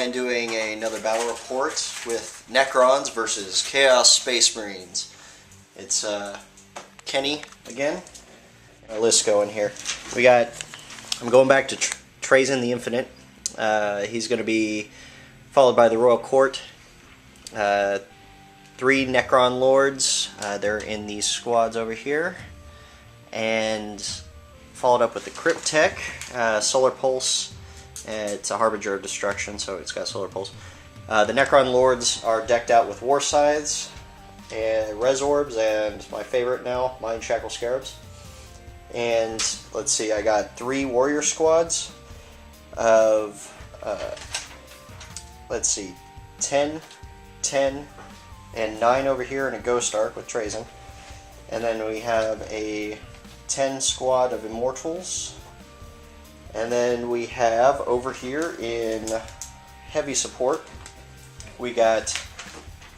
Brian doing another battle report with Necrons versus Chaos Space Marines. It's Kenny again. Our list going here. I'm going back to Trazyn the Infinite. He's going to be followed by the Royal Court. 3 Necron Lords. They're in these squads over here. And followed up with the Cryptek, Solar Pulse. It's a Harbinger of Destruction, so it's got Solar Pulse. The Necron Lords are decked out with War Scythes, and Res Orbs, and my favorite now, Mind Shackle Scarabs. And let's see, I got 3 Warrior Squads of, let's see, 10, 10, and 9 over here in a Ghost Arc with Trazyn. And then we have a 10 squad of Immortals. And then we have over here in heavy support, we got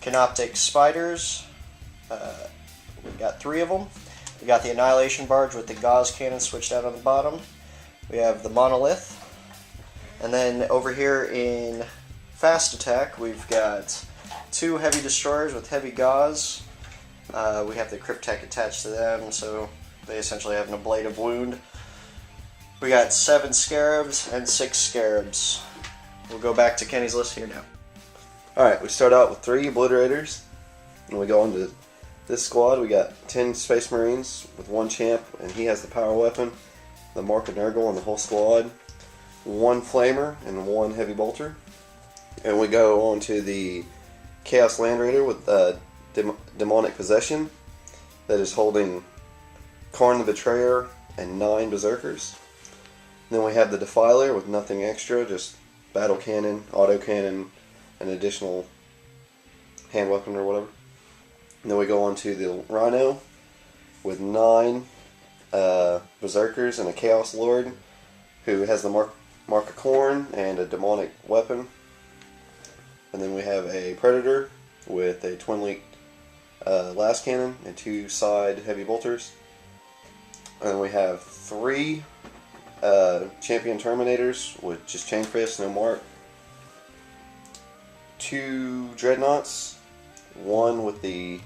Cryptek Spiders. We got 3 of them. We got the Annihilation Barge with the Gauze Cannon switched out on the bottom. We have the Monolith. And then over here in fast attack, we've got 2 Heavy Destroyers with Heavy Gauze. We have the Cryptek attached to them, so they essentially have an ablative wound. We got 7 Scarabs and 6 Scarabs. We'll go back to Kenny's list here now. Alright, we start out with 3 Obliterators, and we go into this squad. We got 10 Space Marines with 1 champ, and he has the power weapon, the Mark of Nurgle, and the whole squad. 1 Flamer and 1 Heavy Bolter. And we go on to the Chaos Land Raider with Demonic Possession that is holding Karn the Betrayer and 9 Berserkers. Then we have the Defiler with nothing extra, just battle cannon, auto cannon, an additional hand weapon or whatever. And then we go on to the Rhino with 9 Berserkers and a Chaos Lord who has the Mark of Khorne and a demonic weapon. And then we have a Predator with a twin-leaked last cannon and 2 side heavy bolters. And then we have 3 Champion Terminators with just Chain Fist, no mark. 2 Dreadnoughts, 1 with the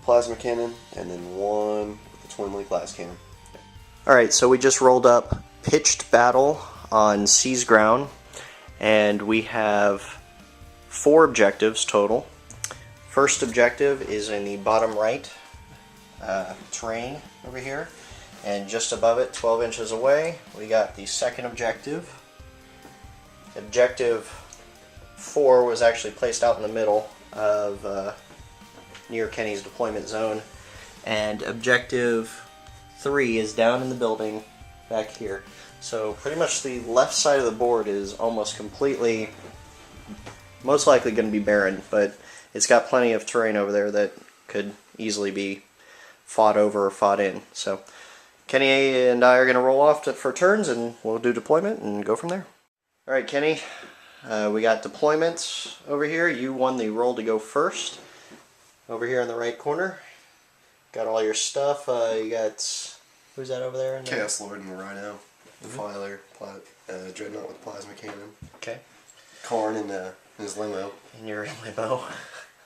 Plasma Cannon, and then 1 with the Twin Link Last Cannon. Alright, so we just rolled up Pitched Battle on Seas Ground, and we have 4 objectives total. First objective is in the bottom right terrain over here. And just above it, 12 inches away, we got the second objective. Objective 4 was actually placed out in the middle of near Kenny's deployment zone. And objective 3 is down in the building back here. So pretty much the left side of the board is almost completely, most likely going to be barren, but it's got plenty of terrain over there that could easily be fought over or fought in. So Kenny and I are going to roll off for turns, and we'll do deployment and go from there. Alright, Kenny, we got deployment over here. You won the roll to go first. Over here in the right corner. Got all your stuff. You got, who's that over there? Chaos Lord and the Rhino. Defiler, Dreadnought with Plasma Cannon. Okay. Karn in his limo. In your limo.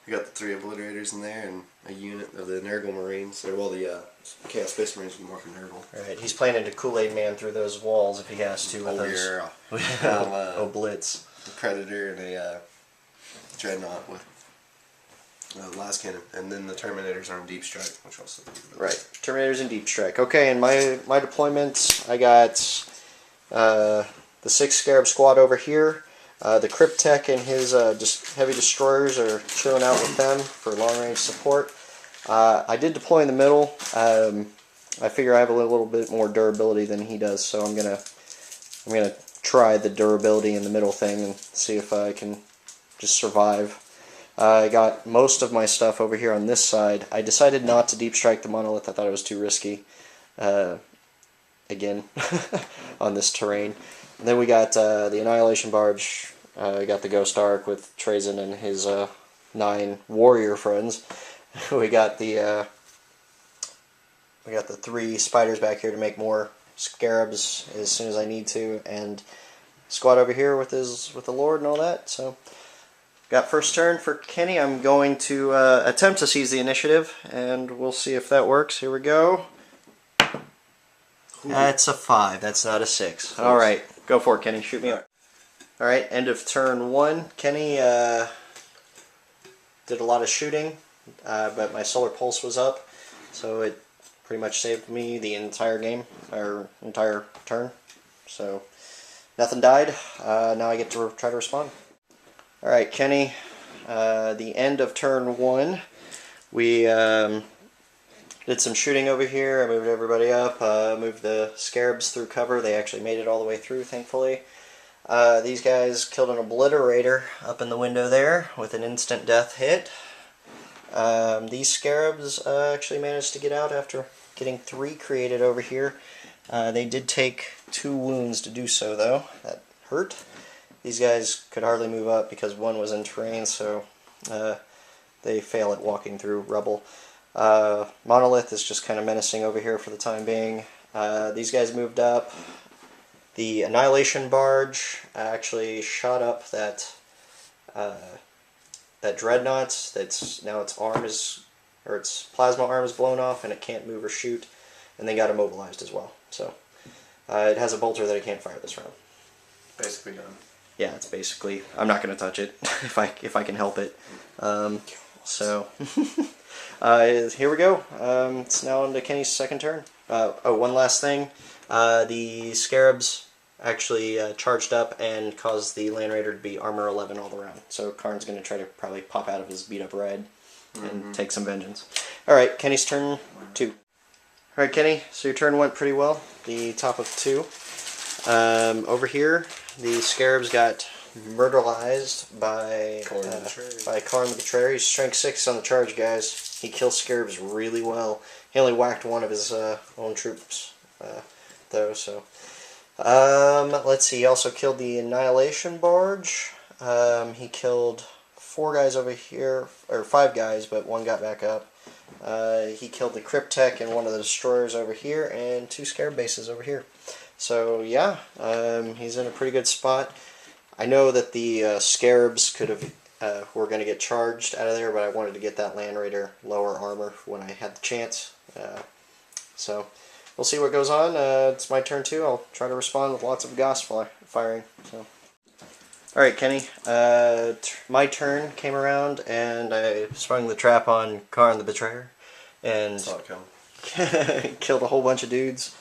We got the 3 Obliterators in there and a unit of the Nurgle Marines. They're the Chaos Space Marines with Mark of Nurgle. Alright, he's planning to Kool-Aid Man through those walls if he has to with those Oblits. The Predator and a Dreadnought with last cannon. And then the Terminators are in Deep Strike, which also right, Terminators in Deep Strike. Okay, and my deployment, I got the 6 Scarab Squad over here. The Cryptek and his just heavy destroyers are chilling out with them for long range support. I did deploy in the middle. I figure I have a little bit more durability than he does, so I'm gonna try the durability in the middle thing and see if I can just survive. I got most of my stuff over here on this side. I decided not to deep strike the Monolith. I thought it was too risky. Again, on this terrain. And then we got the Annihilation Barge. We got the Ghost Arc with Trazyn and his 9 warrior friends. We got the 3 spiders back here to make more scarabs as soon as I need to, and squad over here with the Lord and all that. So got first turn for Kenny. I'm going to attempt to seize the initiative, and we'll see if that works. Here we go. That's a 5. That's not a 6. All right, go for it, Kenny. Shoot me up. All right, end of turn 1. Kenny did a lot of shooting, but my solar pulse was up, so it pretty much saved me the entire game, or entire turn. So nothing died. Now I get to try to respond. All right, Kenny. The end of turn 1, we did some shooting over here. I moved everybody up, moved the scarabs through cover. They actually made it all the way through, thankfully. These guys killed an obliterator up in the window there with an instant death hit. These scarabs actually managed to get out after getting 3 created over here. They did take 2 wounds to do so, though. That hurt. These guys could hardly move up because one was in terrain, so they fail at walking through rubble. Monolith is just kind of menacing over here for the time being. These guys moved up. The Annihilation Barge actually shot up that dreadnought. That's now its arm is, or its plasma arm is blown off, and it can't move or shoot. And they got immobilized as well. So it has a bolter that it can't fire this round. Basically done. Yeah, it's basically. I'm not going to touch it if I can help it. So here we go. It's now on to Kenny's second turn. Oh, one last thing. The scarabs actually charged up and caused the Land Raider to be armor 11 all around. So Karn's going to try to probably pop out of his beat up red and take some vengeance. Alright, Kenny's turn 2. Alright, Kenny, so your turn went pretty well. The top of 2. Over here, the scarabs got murderized by Karn the Betrayer. He's strength 6 on the charge, guys. He kills scarabs really well. He only whacked one of his own troops, though, so. Let's see, he also killed the Annihilation Barge. He killed 4 guys over here, or 5 guys, but 1 got back up. He killed the Cryptek and one of the destroyers over here, and 2 scarab bases over here. So, yeah, he's in a pretty good spot. I know that the scarabs could have were going to get charged out of there, but I wanted to get that Land Raider lower armor when I had the chance. So we'll see what goes on. It's my turn too. I'll try to respond with lots of Gauss firing. So. Alright, Kenny. My turn came around, and I sprung the trap on Karn the Betrayer, and killed a whole bunch of dudes.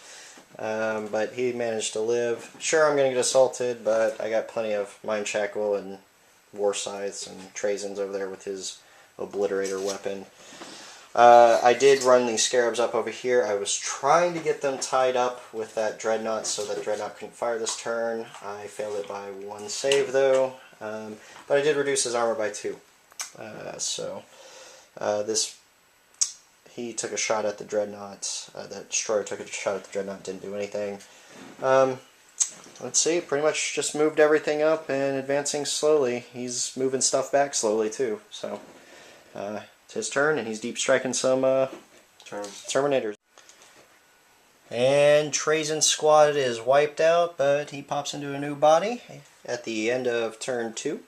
But he managed to live. Sure, I'm going to get assaulted, but I got plenty of Mind Shackle and War Scythes and Trazens over there with his Obliterator weapon. I did run these scarabs up over here. I was trying to get them tied up with that dreadnought so that dreadnought couldn't fire this turn. I failed it by 1 save though, but I did reduce his armor by 2. He took a shot at the dreadnought. That destroyer took a shot at the dreadnought, didn't do anything. Let's see, pretty much just moved everything up and advancing slowly. He's moving stuff back slowly too, so it's his turn, and he's deep striking some Terminators. And Trazen's squad is wiped out, but he pops into a new body at the end of turn 2.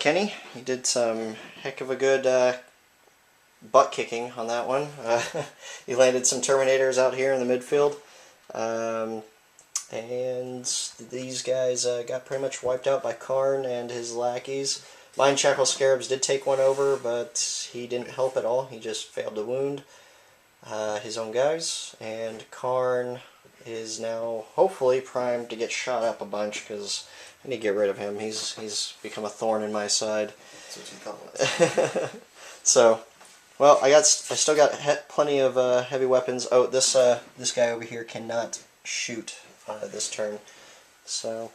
Kenny, he did some heck of a good butt kicking on that one. He landed some Terminators out here in the midfield. And these guys got pretty much wiped out by Karn and his lackeys. Mind Shackle Scarabs did take one over, but he didn't help at all. He just failed to wound his own guys. And Karn is now hopefully primed to get shot up a bunch, because I need to get rid of him. He's become a thorn in my side. That's what you thought. So, well, I still got plenty of heavy weapons. Oh, this guy over here cannot shoot this turn. So,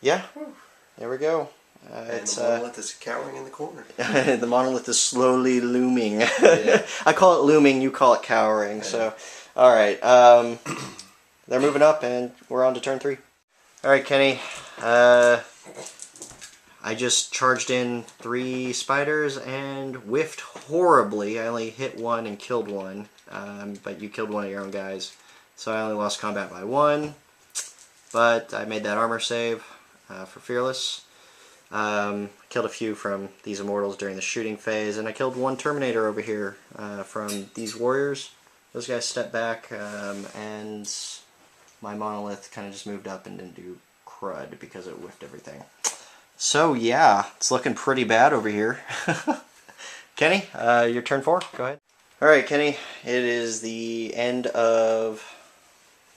yeah, there we go. And the monolith is cowering in the corner. The monolith is slowly looming. Yeah. I call it looming, you call it cowering. Yeah. So, alright. They're moving up, and we're on to turn 3. Alright, Kenny. I just charged in 3 spiders and whiffed horribly. I only hit 1 and killed 1. But you killed one of your own guys. So I only lost combat by 1. but I made that armor save for Fearless. Killed a few from these Immortals during the shooting phase, and I killed one Terminator over here from these Warriors. Those guys stepped back, and my Monolith kind of just moved up and didn't do crud because it whiffed everything. So yeah, it's looking pretty bad over here. Kenny, your turn 4. Go ahead. Alright, Kenny, it is the end of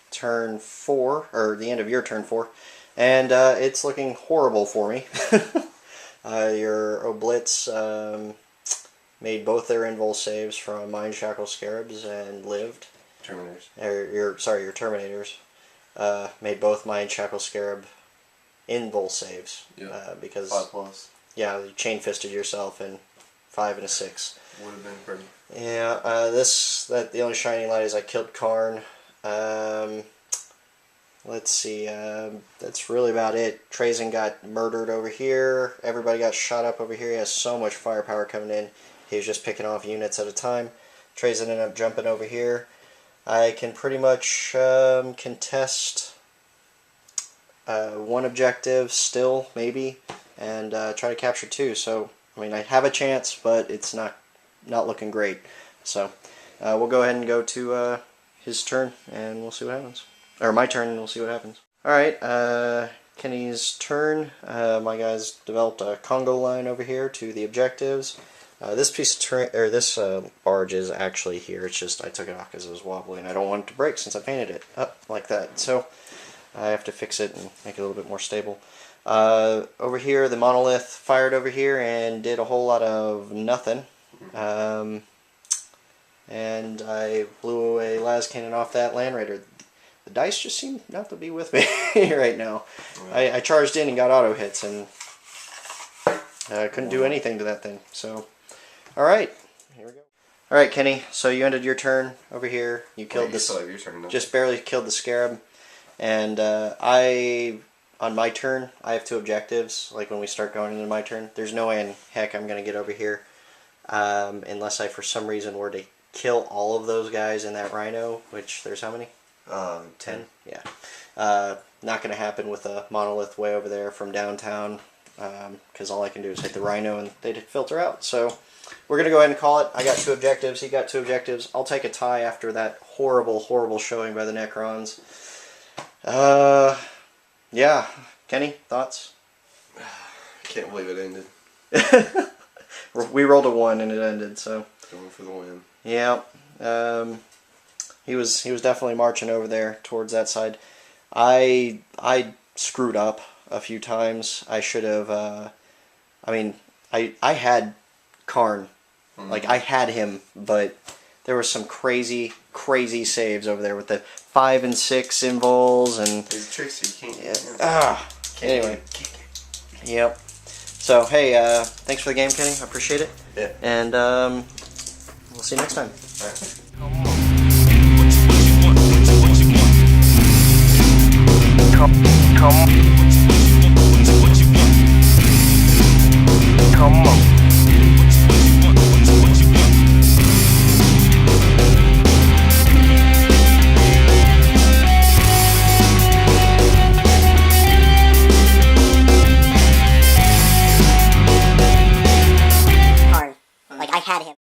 turn 4, or the end of your turn 4, and it's looking horrible for me. Your Oblitz made both their invul saves from Mind Shackle Scarabs and lived. Terminators. Your Terminators made both Mind Shackle Scarab invul saves. Yep. Because 5+. Yeah, you chain fisted yourself in 5 and a 6. Would have been pretty. Yeah, the only shining light is I killed Karn. Let's see, that's really about it. Trazen got murdered over here. Everybody got shot up over here. He has so much firepower coming in. He was just picking off units at a time. Trazen ended up jumping over here. I can pretty much contest one objective still, maybe, and try to capture 2. So, I mean, I have a chance, but it's not looking great. So, we'll go ahead and go to his turn, and we'll see what happens. Or my turn, and we'll see what happens. Alright, Kenny's turn. My guys developed a Congo line over here to the objectives. This piece of this barge is actually here. It's just I took it off because it was wobbly, and I don't want it to break since I painted it up like that. So I have to fix it and make it a little bit more stable. Over here, the Monolith fired over here and did a whole lot of nothing. And I blew a las cannon off that Land Raider. The dice just seem not to be with me right now. I charged in and got auto hits, and I couldn't do anything to that thing. So, alright, here we go. Alright, Kenny, so you ended your turn over here. You killed this. Your turn, just barely killed the Scarab. And on my turn, I have 2 objectives. Like when we start going into my turn, there's no way in heck I'm going to get over here. Unless I, for some reason, were to kill all of those guys in that Rhino, which there's how many? 10? Yeah. Not going to happen with a Monolith way over there from downtown, because all I can do is hit the Rhino and they'd filter out. So we're going to go ahead and call it. I got 2 objectives. He got 2 objectives. I'll take a tie after that horrible, horrible showing by the Necrons. Yeah. Kenny, thoughts? I can't believe it ended. We rolled a 1 and it ended, so. Going for the win. Yeah. He was definitely marching over there towards that side. I screwed up a few times. I should have. I mean, I had Karn, like I had him, but there were some crazy saves over there with the 5 and 6 invuls and. These tricks you can't. Anyway. Yep. So hey, thanks for the game, Kenny. I appreciate it. Yeah. And we'll see you next time. All right. Come on. Like I had him.